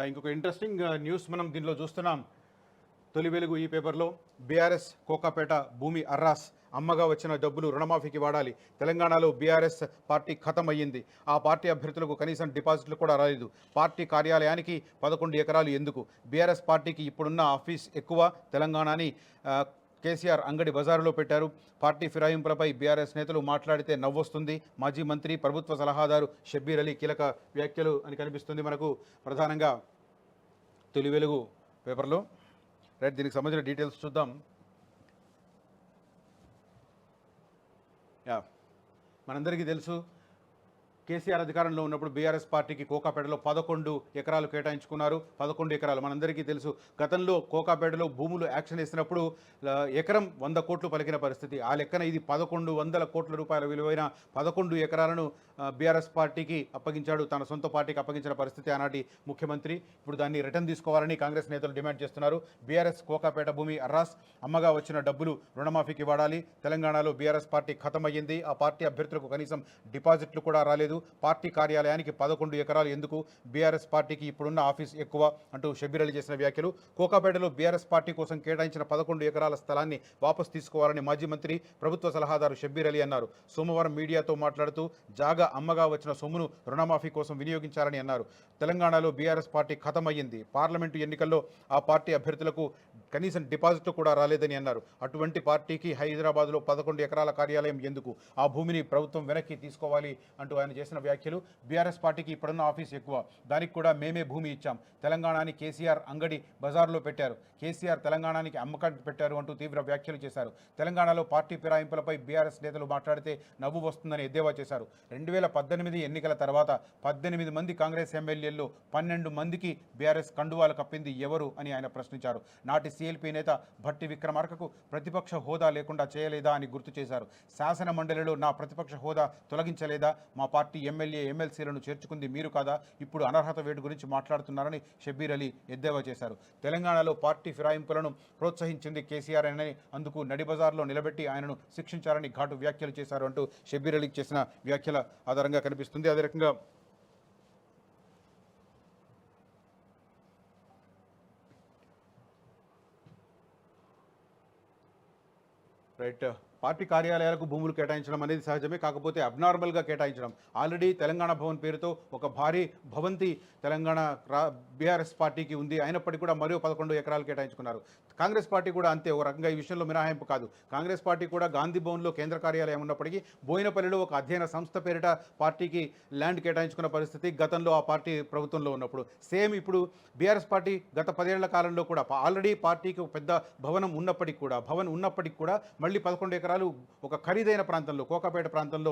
ఇంకొక interesting news మనం దీనిలో చూస్తున్నాం. తొలి వెలుగు ఈ పేపర్లో బీఆర్ఎస్ కోకాపేట భూమి అర్రాస్, అమ్మగా వచ్చిన డబ్బులు రుణమాఫీకి వాడాలి. తెలంగాణలో బీఆర్ఎస్ పార్టీ ఖతం అయ్యింది. ఆ పార్టీ అభ్యర్థులకు కనీసం డిపాజిట్లు కూడా రాలేదు. పార్టీ కార్యాలయానికి 11 ఎకరాలు ఎందుకు? బీఆర్ఎస్ పార్టీకి ఇప్పుడున్న ఆఫీస్ ఎక్కువ తెలంగాణ అని కేసీఆర్ అంగడి బజారులో పెట్టారు. పార్టీ ఫిరాయింపులపై బీఆర్ఎస్ నేతలు మాట్లాడితే నవ్వొస్తుంది. మాజీ మంత్రి, ప్రభుత్వ సలహాదారు షబ్బీర్ అలీ కీలక వ్యాఖ్యలు అని కనిపిస్తుంది మనకు ప్రధానంగా తొలి వెలుగు పేపర్లో. రైట్, దీనికి సంబంధించిన డీటెయిల్స్ చూద్దాం. మనందరికీ తెలుసు, కేసీఆర్ అధికారంలో ఉన్నప్పుడు బీఆర్ఎస్ పార్టీకి కోకాపేటలో 11 ఎకరాలు కేటాయించుకున్నారు. 11 ఎకరాలు మనందరికీ తెలుసు. గతంలో కోకాపేటలో భూములు యాక్షన్ వేసినప్పుడు ఎకరం 100 కోట్లు పలికిన పరిస్థితి. ఆ లెక్కన ఇది 1100 కోట్ల రూపాయల విలువైన 11 ఎకరాలను బీఆర్ఎస్ పార్టీకి అప్పగించాడు. తన సొంత పార్టీకి అప్పగించిన పరిస్థితి ఆనాటి ముఖ్యమంత్రి. ఇప్పుడు దాన్ని రిటర్న్ తీసుకోవాలని కాంగ్రెస్ నేతలు డిమాండ్ చేస్తున్నారు. బీఆర్ఎస్ కోకాపేట భూమి అర్రాస్, అమ్మగా వచ్చిన డబ్బులు రుణమాఫీకి వాడాలి. తెలంగాణలో బీఆర్ఎస్ పార్టీ ఖతమయ్యింది. ఆ పార్టీ అభ్యర్థులకు కనీసం డిపాజిట్లు కూడా రాలేదు. పార్టీ కార్యాలయానికి 11 ఎకరాలు ఎందుకు? బీఆర్ఎస్ పార్టీకి ఇప్పుడున్న ఆఫీస్ ఎక్కువ అంటూ షబ్బీర్ అలీ చేసిన వ్యాఖ్యలు. కోకాపేటలో బీఆర్ఎస్ పార్టీ కోసం కేటాయించిన 11 ఎకరాల స్థలాన్ని వాపసు తీసుకోవాలని మాజీ మంత్రి, ప్రభుత్వ సలహాదారు షబ్బీర్ అలీ అన్నారు. సోమవారం మీడియాతో మాట్లాడుతూ జాగా అమ్మగా వచ్చిన సొమ్మును రుణమాఫీ కోసం వినియోగించాలని అన్నారు. తెలంగాణలో బీఆర్ఎస్ పార్టీ ఖతమయ్యింది. పార్లమెంటు ఎన్నికల్లో ఆ పార్టీ అభ్యర్థులకు కనీసం డిపాజిట్లు కూడా రాలేదని అన్నారు. అటువంటి పార్టీకి హైదరాబాద్లో 11 ఎకరాల కార్యాలయం ఎందుకు? ఆ భూమిని ప్రభుత్వం వెనక్కి తీసుకోవాలి అంటూ ఆయన చేసిన వ్యాఖ్యలు. బీఆర్ఎస్ పార్టీకి ఇప్పుడున్న ఆఫీస్ ఎక్కువ, దానికి కూడా మేమే భూమి ఇచ్చాం. తెలంగాణని కేసీఆర్ అంగడి బజార్లో పెట్టారు. కేసీఆర్ తెలంగాణకి అమ్మకానికి పెట్టారు అంటూ తీవ్ర వ్యాఖ్యలు చేశారు. తెలంగాణలో పార్టీ ఫిరాయింపులపై బీఆర్ఎస్ నేతలు మాట్లాడితే నవ్వు వస్తుందని ఎద్దేవా చేశారు. 2018 ఎన్నికల తర్వాత 18 మంది కాంగ్రెస్ ఎమ్మెల్యేల్లో 12 మందికి బీఆర్ఎస్ కండువాలు కప్పింది ఎవరు అని ఆయన ప్రశ్నించారు. నాటి సీఎల్పీ నేత భట్టి విక్రమార్కకు ప్రతిపక్ష హోదా లేకుండా చేయలేదా అని గుర్తు చేశారు. శాసన మండలిలో నా ప్రతిపక్ష హోదా తొలగించలేదా? మా పార్టీ ఎమ్మెల్యే, ఎమ్మెల్సీలను చేర్చుకుంది మీరు కాదా? ఇప్పుడు అనర్హత వేటు గురించి మాట్లాడుతున్నారని షబ్బీర్ అలీ ఎద్దేవా చేశారు. తెలంగాణలో పార్టీ ఫిరాయింపులను ప్రోత్సహించింది కేసీఆర్ అని, అందుకు నడిబజార్లో నిలబెట్టి ఆయనను శిక్షించారని ఘాటు వ్యాఖ్యలు చేశారు అంటూ షబ్బీర్ అలీకి చేసిన వ్యాఖ్యల ఆధారంగా కనిపిస్తుంది. అదే రకంగా రైట్, పార్టీ కార్యాలయాలకు భూములు కేటాయించడం అనేది సహజమే. కాకపోతే అబ్నార్మల్గా కేటాయించడం. ఆల్రెడీ తెలంగాణ భవన్ పేరుతో ఒక భారీ భవంతి తెలంగాణ బీఆర్ఎస్ పార్టీకి ఉంది. అయినప్పటికీ కూడా మరో 11 ఎకరాలు కేటాయించుకున్నారు. కాంగ్రెస్ పార్టీ కూడా అంతే. ఒక రకంగా ఈ విషయంలో మినహాయింపు కాదు. కాంగ్రెస్ పార్టీ కూడా గాంధీ భవన్లో కేంద్ర కార్యాలయం ఉన్నప్పటికీ బోయినపల్లిలో ఒక అధ్యయన సంస్థ పేరిట పార్టీకి ల్యాండ్ కేటాయించుకున్న పరిస్థితి గతంలో ఆ పార్టీ ప్రభుత్వంలో ఉన్నప్పుడు. సేమ్ ఇప్పుడు బీఆర్ఎస్ పార్టీ గత 10 ఏళ్ల కాలంలో కూడా ఆల్రెడీ పార్టీకి ఒక పెద్ద భవనం ఉన్నప్పటికీ కూడా మళ్ళీ 11 ఎకరాలు ఒక ఖరీదైన ప్రాంతంలో, కోకాపేట ప్రాంతంలో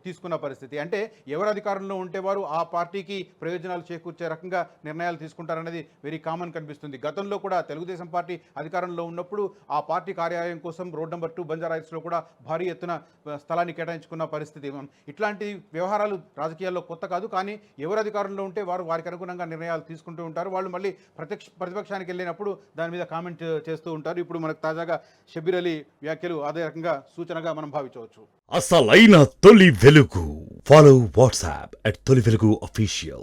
తీసుకున్న పరిస్థితి. అంటే ఎవరు అధికారంలో ఉంటే వారు ఆ పార్టీకి ప్రయోజనాలు చేకూర్చే రకంగా నిర్ణయాలు తీసుకుంటారనేది వెరీ కామన్ కనిపిస్తుంది. గతంలో కూడా తెలుగుదేశం పార్టీ అధికారంలో ఉన్నప్పుడు ఆ పార్టీ కార్యాలయం కోసం రోడ్ నెంబర్ 2 బంజారాహిల్స్లో కూడా భారీ ఎత్తున స్థలాన్ని కేటాయించుకున్న పరిస్థితి. ఇట్లాంటి వ్యవహారాలు రాజకీయాల్లో కొత్త కాదు. కానీ ఎవరు అధికారంలో ఉంటే వారు వారికి అనుగుణంగా నిర్ణయాలు తీసుకుంటూ ఉంటారు. వాళ్ళు మళ్ళీ ప్రతిపక్షానికి వెళ్ళినప్పుడు దాని మీద కామెంట్ చేస్తూ ఉంటారు. ఇప్పుడు మనకు తాజాగా షబ్బీర్ అలీ వ్యాఖ్యలు అదే రకంగా సూచనగా మనం భావించవచ్చు. అసలైన తొలి వెలుగు. ఫాలో వాట్సాప్ @తొలి వెలుగు official.